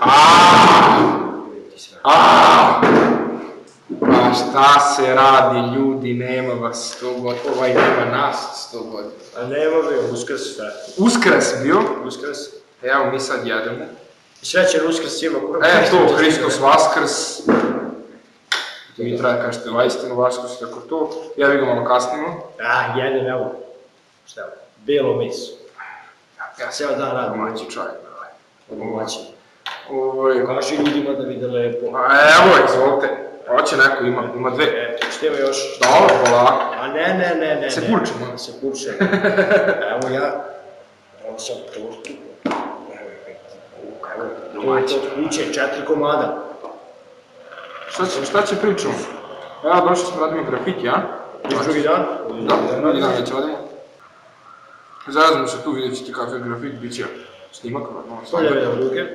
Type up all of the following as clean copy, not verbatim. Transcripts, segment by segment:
Pa šta se radi, ljudi, nema vas 100 godina, nema nas 100 godina. A nema bio, Uskrs šta? Uskrs bio? Uskrs. Evo, mi sad jedemo. Srećan Uskrs svima. To, Hristos Vaskrs. Mi treba kažete vajstinu Vaskrs, tako to. Ja vi ga malo kasnimo. Jedem, evo. Šta je? Belo meso. Ja Ceo dan radim. Domaći čovjek. Domaći. Kaži ljudima da vide lepo. Evo, izvolite. Hoće neko, ima dve. Što ima još? Dobro, polako. Ne. Se purčemo. Se purčemo. Evo ja. Evo sam tortu. Evo, to od kuće, 4 komada. Šta će pričamo? Evo, došli smo radimo grafiti, a? Drugi dan? Da, drugi dan već radimo. Zarazimo se tu, vidjet ćete kakav grafit, bit će snimak. Poljeve na ruke.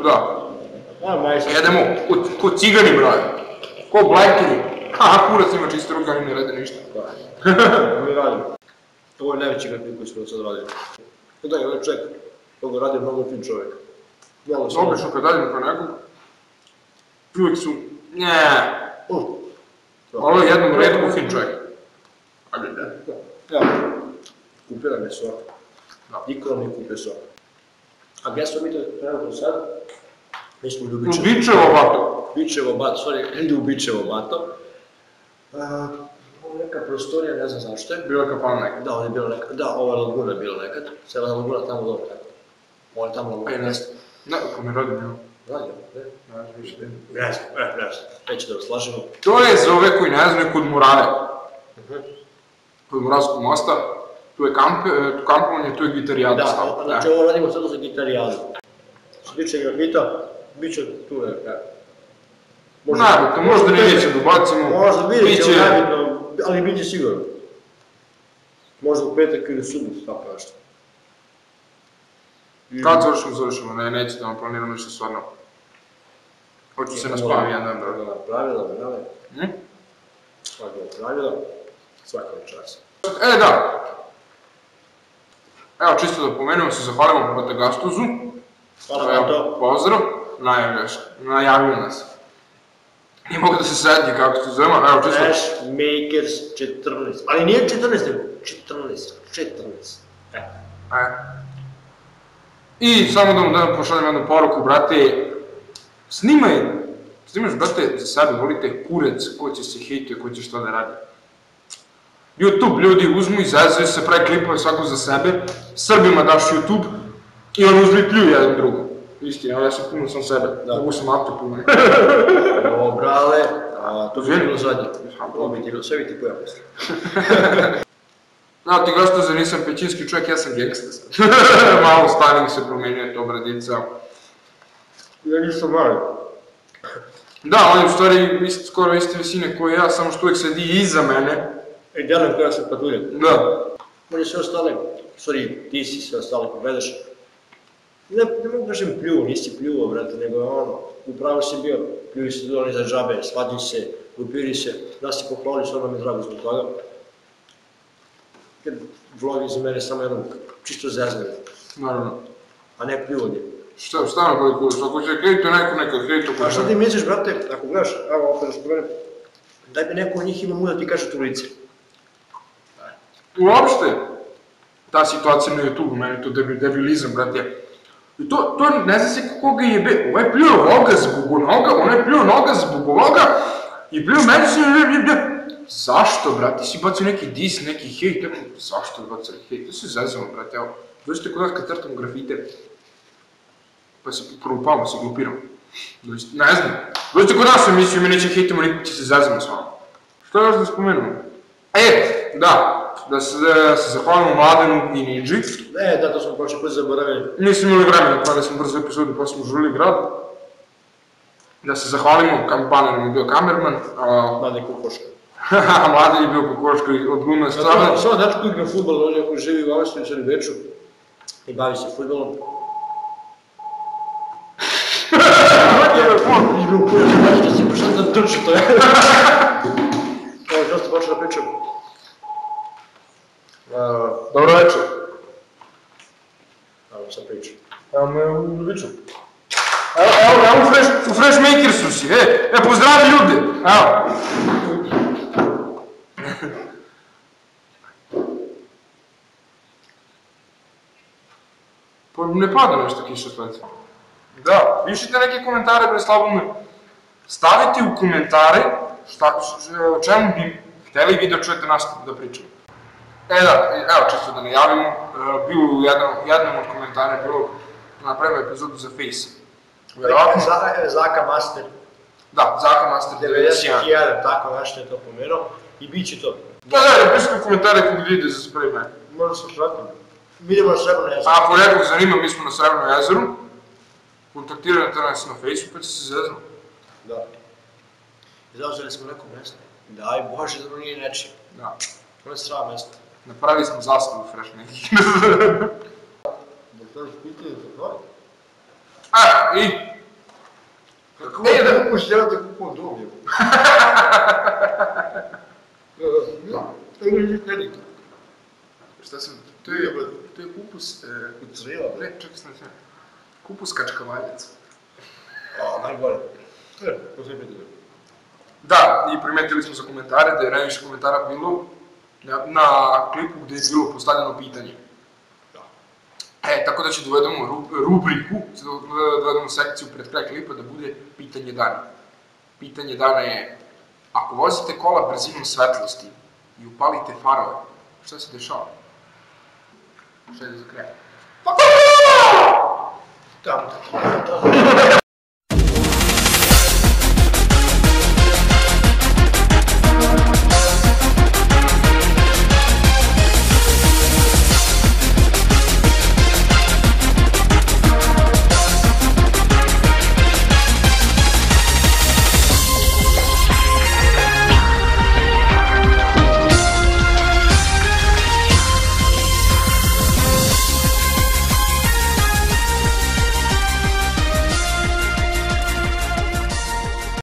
Da. Jedemo ko cigani, brate. Ko blajkeri. Kurac ima čiste ruke, oni ne rade ništa. Mi radimo. Ovo je najveći grafit koji smo sad radili. Da, je ovaj čovjek, koga radi mnogo fin čovjek. Obično kad radimo kao nekog, uvijek su, ovo je jednom redku fin čovjek. Ajde, da. Ja, kupira me sok. Niko nam ne kupio sok. A gdje smo mi to trenutno sad? Mi smo u Bičevo bato. Bičevo bato, sorry, u Bičevo bato. Ovo je neka prostorija, ne znam zašto je. Bila kapana nekad. Da, ovdje je bila nekad. Da, ova laguna je bila nekad. Sada je laguna tamo dobro tako. Ovo je tamo laguna. Ne, ko mi radi bilo. Radio, ne? Ne znam više. Ne znam. Neće da vas slažemo. To je za ove koji ne znaju kod Murave. Kod Muravskog mosta. Tu je kampovanje, tu je gitarijada. Da, znači ovo radimo sada za gitarijadu. Što tiče grafita, bit će tu nekada. Najbitno, možda neće dobacimo. Možda vidjet ćemo najbitno, ali bit će sigurno. Možda u petak ili subot, tako nešto. Kad završimo, neće da vam planiramo ništa stvarno. Hoću se naspavam jedan dan, bravo. Pravila. Svaka pravila, svaka čas. Da. Evo, čisto da pomenemo, se zahvalimo Batagastuzu. Hvala vam to. Pozdrav, najavio nas. Nije mogu da se sedi kako se zovemo, evo čisto. Flashmakers 14, ali nije 14, nego 14. I samo da vam pošaljem jednu poruku, brate, snimaš, brate, za sebe, volite kurac, ko će se hejtuje, ko će šta da radi. YouTube ljudi uzmu i zezaju se, pravi klipove svako za sebe, Srbima daš YouTube i on uzme i pljuju jedan drugo. Istina, ja sam puno sam sebe, mogu sam apto puno. Brale, to bi bilo zadnje. Sve bi ti pojao misli. Znao ti gosto za nisam pećinski čovjek, ja sam gangsta. Malo styling se promenio, to bradica. Ja nisam mali. Da, on je u stvari skoro iste visine koje ja, samo što uvijek sedi iza mene. I djelujem koja sam patuljan. Da. On je sve ostale, ti si sve ostale povedaš. Ne mogu kažem pljuo, nisi pljuo, brate, nego upravo si bio, pljuvi se dolani za džabe, svađi se, upiri se, da si pohvali, stvarno mi je drago zbog toga. Kad vlogi za mene samo jednom čisto zezgane. Naravno. A ne pljuvanje. Stvarno boli kurac, ako će hejtuje neko hejtuje. A šta ti misliš, brate, ako gledaš, evo opet da spomenem, daj bi neko od njih ima mu da ti kaže tu lice. Uopšte, ta situacija na YouTube, meni to debilizam, brate. I to ne zna se koga jebe, ovaj pljuo ovoga zbog onoga, onaj pljuo noga zbog ovoga i pljuo međusobno. Zašto, brate, ti si bacio neki dis, neki hejt, zašto bacili hejt, to se zezamo, brate, evo, dođete kod nas kad crtamo grafite, pa se prolupavamo, se glupiramo, ne znam, dođete kod nas u emisiju, mi neće hejtamo, niko će se zezamo s vama. Što još da spomenemo? Da se zahvalimo Mladenu i Nidži. Da, to smo prošli put zaboravili. Nismo imali vremena, pravili smo brzo epizodu, pa smo žurili grad. Da se zahvalimo, Paner je bio kamerman. Mladen Kokoška. Mladen je bio Kokoška i odglumio stvarno. Samo dačko igra futbol, on je živi u Austriji, u Srbeču i bavi se futbolom. Igra u kujac, da si pošao da trči to je. Evo, što ste počeli da pričam? Dobro večer. Evo sam pričam. Evo me u Ljubiću. Evo u Fresh Makersu si, pozdravi ljude, evo. Pa ne pada nešto kiša s leca. Da, pišite neke komentare, bre, Slabome. Stavite u komentare o čemu bi hteli vi da čujete nas da pričamo. Da, evo čisto da najavimo, bilo u jednom od komentara je bilo napravimo epizodu za Face. Zaka Master. Da, Zaka Master 91, tako nešto je to pomenuo i bit će to. Da, pišite u komentare kako vidite za spremi. Možda se pratim. Mi idemo na Srebrno jezero. Ako nekog zanima, mi smo na Srebrnom jezeru. Kontaktirajte nas na Facebooku, pa će se zeznu. Da. Zauzeli smo neko mesto. Daj Bože da nije nečije. Da. To je strava mesto. Napravili smo zastavu Fresh nekih. Da to je pitanje za to? I? Kako da kupuš djelate kupom dublje? To je velika. Šta sam? To je kupus... Ne, čekaj sam sve. Kupus kačkavaljac. Najbolje. To sve pitanje. Da, i primetili smo za komentare da je najviše komentara bilo na klipu gde je bilo postavljeno pitanje. Tako da će dovedemo rubriku, dovedemo sekciju pred kraj klipa da bude pitanje dana. Pitanje dana je, ako vozite kola brzinom svetlosti i upalite farove, šta se dešava? Šta je za kraj? Tamo.